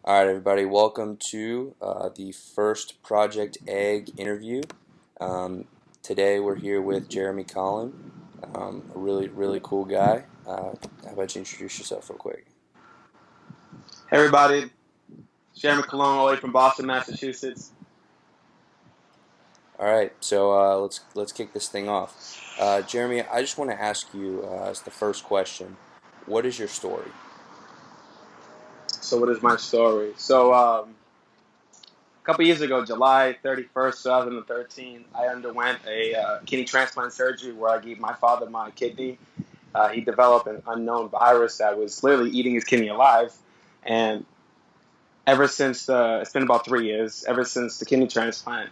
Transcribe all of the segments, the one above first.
All right, everybody, welcome to the first Project Egg interview. Um, Today we're here with Jeremy Collin, a really cool guy. How about you introduce yourself real quick? Hey everybody, Jeremy Cologne, all the way from Boston, Massachusetts. All right, so let's kick this thing off. Jeremy, I just want to ask you as the first question, what is your story? So, what is my story? A couple years ago, July 31st, 2013, I underwent a kidney transplant surgery where I gave my father my kidney. He developed an unknown virus that was literally eating his kidney alive. And ever since it's been about 3 years, ever since the kidney transplant,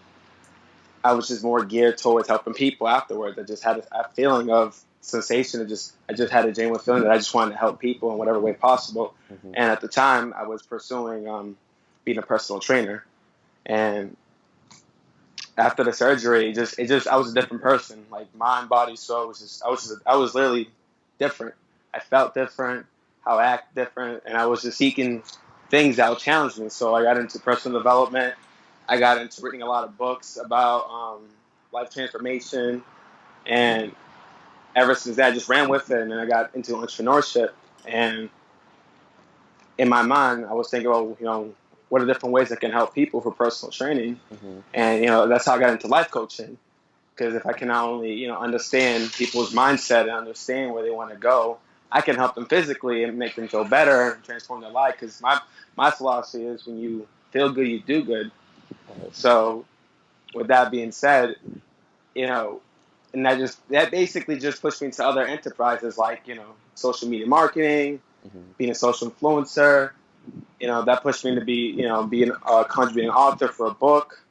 I was just more geared towards helping people afterwards. I just had a feeling of sensation. I just had a genuine feeling that I just wanted to help people in whatever way possible. Hmm. And at the time, I was pursuing being a personal trainer. And after the surgery, I was a different person, like mind, body, soul. I was literally different. I felt different, how I act different, and I was just seeking things that would challenge me. So I got into personal development. I got into reading a lot of books about life transformation, and ever since that, I just ran with it. And then I got into entrepreneurship. And in my mind, I was thinking, well, what are different ways I can help people for personal training? Hmm. And that's how I got into life coaching. Because if I can not only understand people's mindset and understand where they want to go, I can help them physically and make them feel better and transform their life. Because my philosophy is when you feel good, you do good. Right. So with that being said, you know, and that basically just pushed me into other enterprises like social media marketing, Hmm. being a social influencer. That pushed me to be being a contributing author for a book.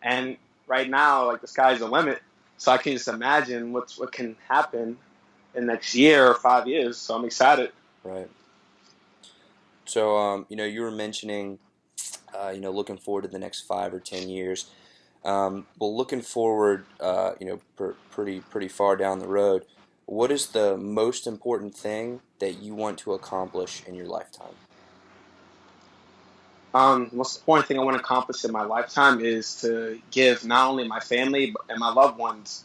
And right now, like the sky's the limit. So I can just imagine what can happen in the next year or 5 years. So I'm excited. Right. So, you were mentioning, looking forward to the next 5 or 10 years. Well, looking forward, pretty far down the road, what is the most important thing that you want to accomplish in your lifetime? Most important thing I want to accomplish in my lifetime is to give not only my family and my loved ones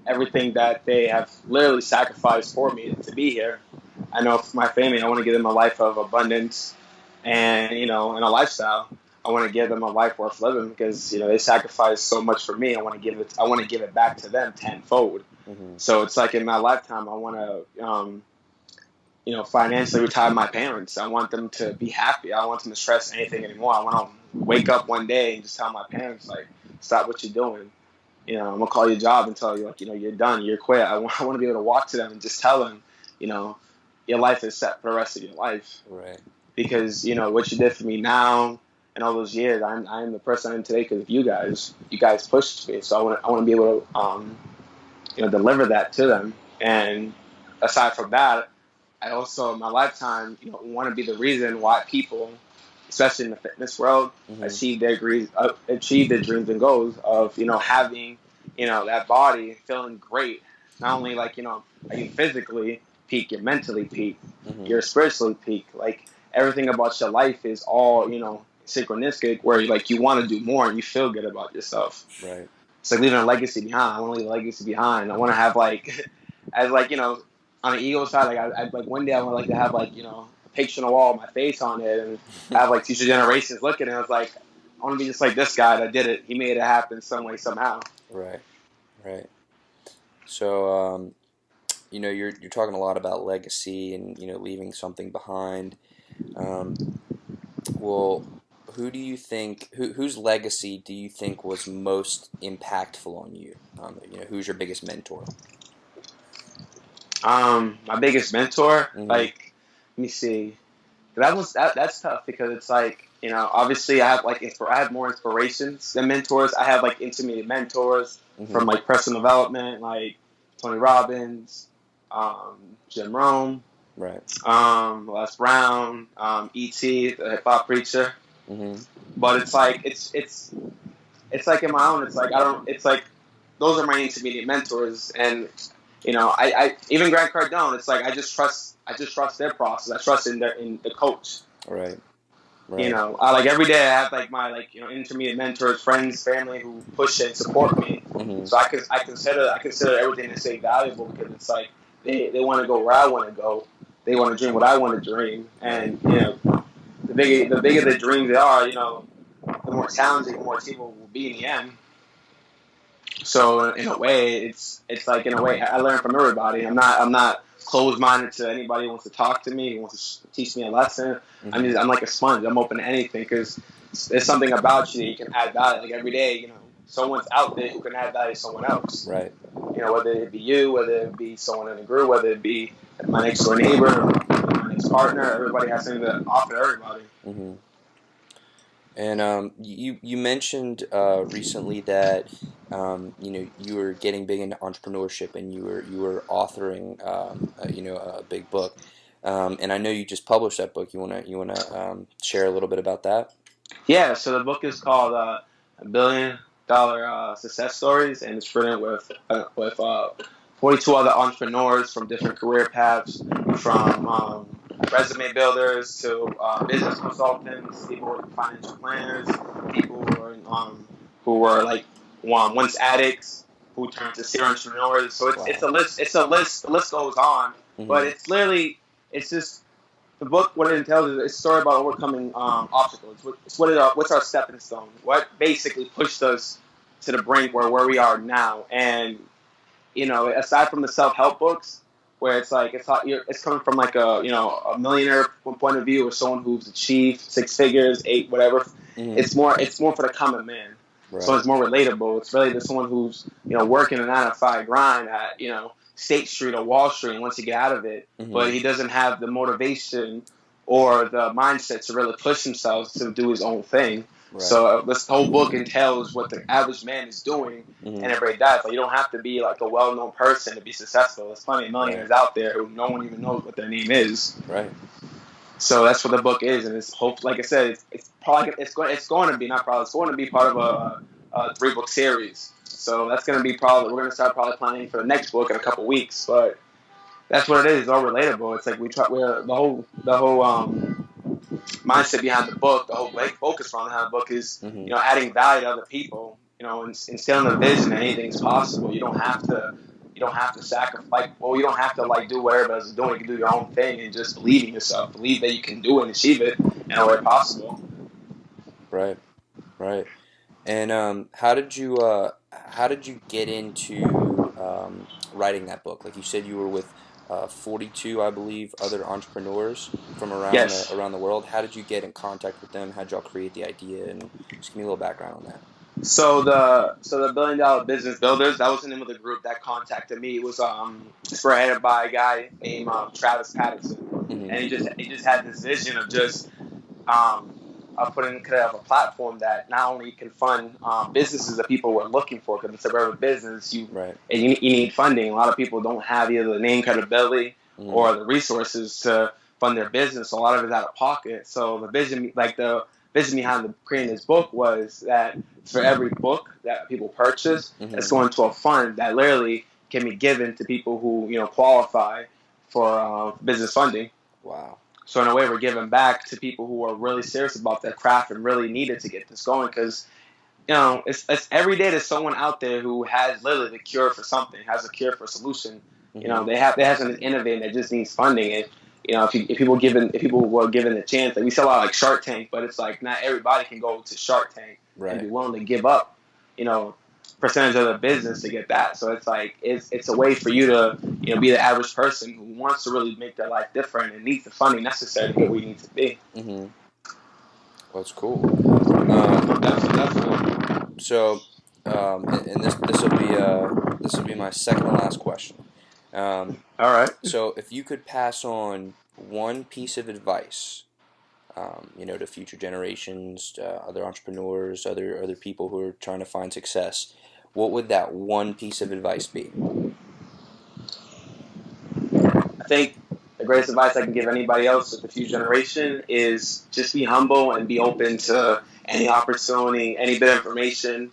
everything that they have literally sacrificed for me to be here. I know for my family, I want to give them a life of abundance and and a lifestyle. I want to give them a life worth living because they sacrificed so much for me. I want to give it back to them tenfold. Hmm. So it's like in my lifetime, I want to financially retire my parents. I want them to be happy. I don't want them to stress anything anymore. I want to wake up one day and just tell my parents like, stop what you're doing. I'm gonna call your job and tell you like, you're done, you're quit. I want to be able to walk to them and just tell them, you know, your life is set for the rest of your life Right. because what you did for me now and all those years, I'm the person I am today because of you guys. You guys pushed me, so I want to be able to deliver that to them. And aside from that, I also in my lifetime want to be the reason why people, especially in the fitness world, Hmm. achieve their dreams and goals of having that body feeling great. Not only like are you physically peak, you're mentally peak, Hmm. you're spiritually peak. Like everything about your life is all synchronistic, where you want to do more and you feel good about yourself. Right. It's like leaving a legacy behind. I want to leave a legacy behind. I want to have like, as like on the ego side, like I like one day I would like to have like a picture on the wall, with my face on it, and have like future generations looking. And I was like, I want to be just like this guy that did it. He made it happen some way somehow. Right. Right. So, you're talking a lot about legacy and leaving something behind. Um, well, who do you think whose legacy do you think was most impactful on you? Who's your biggest mentor? My biggest mentor, Hmm. like, let me see. That's tough because it's like obviously I have like I have more inspirations than mentors. I have like intermediate mentors Hmm. from like personal development, like Tony Robbins, Jim Rome, Right. Les Brown, E.T. the hip hop preacher. Hmm. But it's like it's like in my own. It's like I don't. It's like those are my intermediate mentors, and I even Grant Cardone. It's like I just trust their process. I trust in the coach. Right. Right. I like every day I have like my intermediate mentors, friends, family who push and support me. Hmm. So I consider everything they say valuable because it's like they want to go where I want to go. They want to dream what I want to dream, Right. and the bigger the dreams they are, the more challenging, the more achievable will be in the end. So in a way, it's like in a way I learn from everybody. I'm not closed minded to anybody who wants to talk to me, who wants to teach me a lesson. Hmm. I'm like a sponge. I'm open to anything because there's something about you that you can add value. Like every day, someone's out there who can add value to someone else. Right. Whether it be you, whether it be someone in the group, whether it be my next door neighbor, my next partner. Everybody has something to offer everybody. Hmm. And you mentioned recently that you were getting big into entrepreneurship and you were authoring a big book, and I know you just published that book. You wanna share a little bit about that? Yeah, so the book is called $1 Billion Success Stories, and it's written with 42 other entrepreneurs from different career paths, from resume builders to business consultants, people who are financial planners, people who were like once addicts who turned to serial entrepreneurs. So it's Wow. a list. It's a list. The list goes on, but Hmm. it's literally it's just the book, what it entails is a story about overcoming obstacles. What's our stepping stone? What basically pushed us to the brink where we are now? And aside from the self help books, where it's like it's coming from like a millionaire point of view or someone who's achieved six figures, eight, whatever. Hmm. It's more for the common man. So Right. it's more relatable. It's really to someone who's working a 9 to 5 grind at State Street or Wall Street and wants to get out of it, Hmm. but he doesn't have the motivation or the mindset to really push himself to do his own thing. Right. So this whole book entails what the average man is doing Hmm. and everybody dies. Like you don't have to be like a well-known person to be successful. There's plenty of Right. millionaires out there who no one even knows what their name is. Right. So that's what the book is, and it's hope. Like I said, it's probably it's going to be not probably it's going to be part of a 3-book series. So that's going to be probably we're going to start probably planning for the next book in a couple weeks. But that's what it is. It's all relatable. It's like we're the whole mindset behind the book, the whole focus around the book is Hmm. adding value to other people. And instilling the vision that anything's possible. You don't have to sacrifice. You don't have to like do what everybody else is doing. You can do your own thing and just believe in yourself. Believe that you can do it and achieve it in a way possible. Right. Right. And how did you get into writing that book? Like you said, you were with 42, I believe, other entrepreneurs from around the Yes. around the world. How did you get in contact with them? How did y'all create the idea? And just give me a little background on that. So the $1 Billion Business Builders, that was the name of the group that contacted me. It was spearheaded by a guy named Travis Patterson, Hmm. and he just had this vision of just um, putting kind of a platform that not only can fund businesses that people were looking for, because it's a rare business, Right. you need funding. A lot of people don't have either the name credibility Hmm. or the resources to fund their business. So a lot of it's out of pocket. So the vision behind creating this book was that for every book that people purchase, Hmm. it's going to a fund that literally can be given to people who qualify for business funding. Wow. So in a way, we're giving back to people who are really serious about their craft and really needed to get this going because it's every day there's someone out there who has literally the cure for something, has a cure for a solution. Hmm. They have something innovative that just needs funding. And if people were given a chance, like we sell a lot like Shark Tank, but it's like not everybody can go to Shark Tank and be Right. willing to give up, you know, percentage of the business to get that. So it's like it's a way for you to be the average person who wants to really make their life different and needs the funding necessary to get where you need to be. Hmm. Well, that's cool. Um, So definitely. so, and this will be my second and last question. Um, All right. so, if you could pass on one piece of advice, to future generations, other entrepreneurs, other people who are trying to find success, what would that one piece of advice be? I think the greatest advice I can give anybody else with the future generation is just be humble and be open to any opportunity, any bit of information,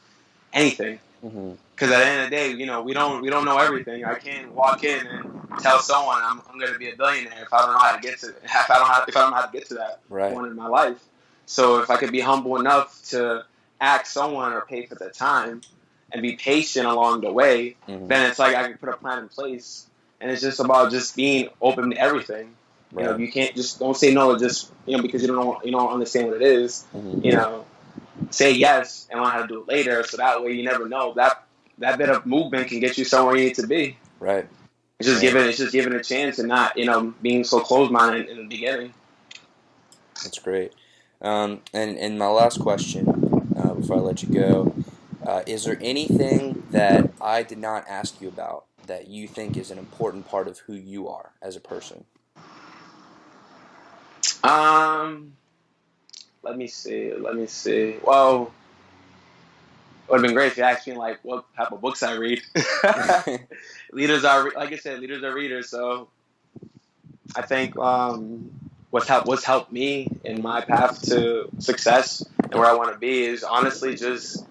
anything. Hmm. Because at the end of the day, we don't know everything. I can't walk in and tell someone I'm going to be a billionaire if I don't know how to get to if I don't know how to get to that Right. point in my life. So if I could be humble enough to ask someone or pay for the time and be patient along the way, Mm-hmm. then it's like I can put a plan in place. And it's just about just being open to everything. Right. You can't just don't say no just because you don't understand what it is. You Mm-hmm. know, say yes and learn how to do it later. So that way you never know that bit of movement can get you somewhere you need to be. Right. It's Right. just giving a chance and not being so closed minded in the beginning. That's great. And my last question, before I let you go, is there anything that I did not ask you about that you think is an important part of who you are as a person? Um, let me see. Let me see. Well, it would have been great if you asked me like what type of books I read. Leaders are like I said, leaders are readers. So I think what's helped me in Mm-hmm. my path to success and where I want to be is honestly just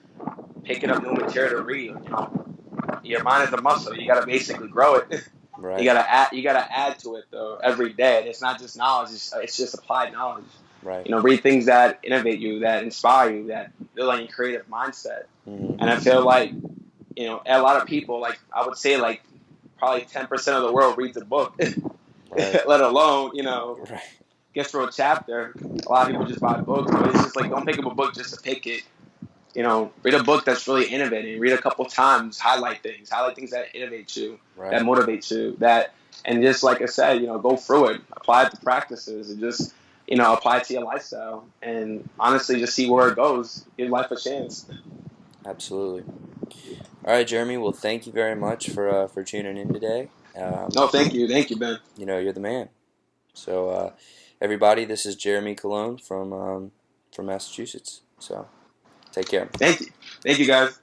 picking up new material to read. Your mind is a muscle. You got to basically grow it. You Right. gotta add. You gotta add to it though every day. And it's not just knowledge. It's just applied knowledge. Right. Read things that innovate you, that inspire you, that build on your creative mindset. Mm-hmm. And I feel like a lot of people, like I would say, like probably 10% of the world reads a book, Right. let alone Right. gets through a chapter. A lot of people just buy books, but it's just like don't pick up a book just to pick it. Read a book that's really innovating. Read a couple times, highlight things that innovate you, that Right. motivate you, and just like I said, go through it, apply it to practices, and just apply it to your lifestyle, and honestly, just see where it goes. Give life a chance. Absolutely. All right, Jeremy. Well, thank you very much for tuning in today. No, thank you, Ben. You're the man. So, everybody, this is Jeremy Cologne from Massachusetts. So, take care. Thank you, guys.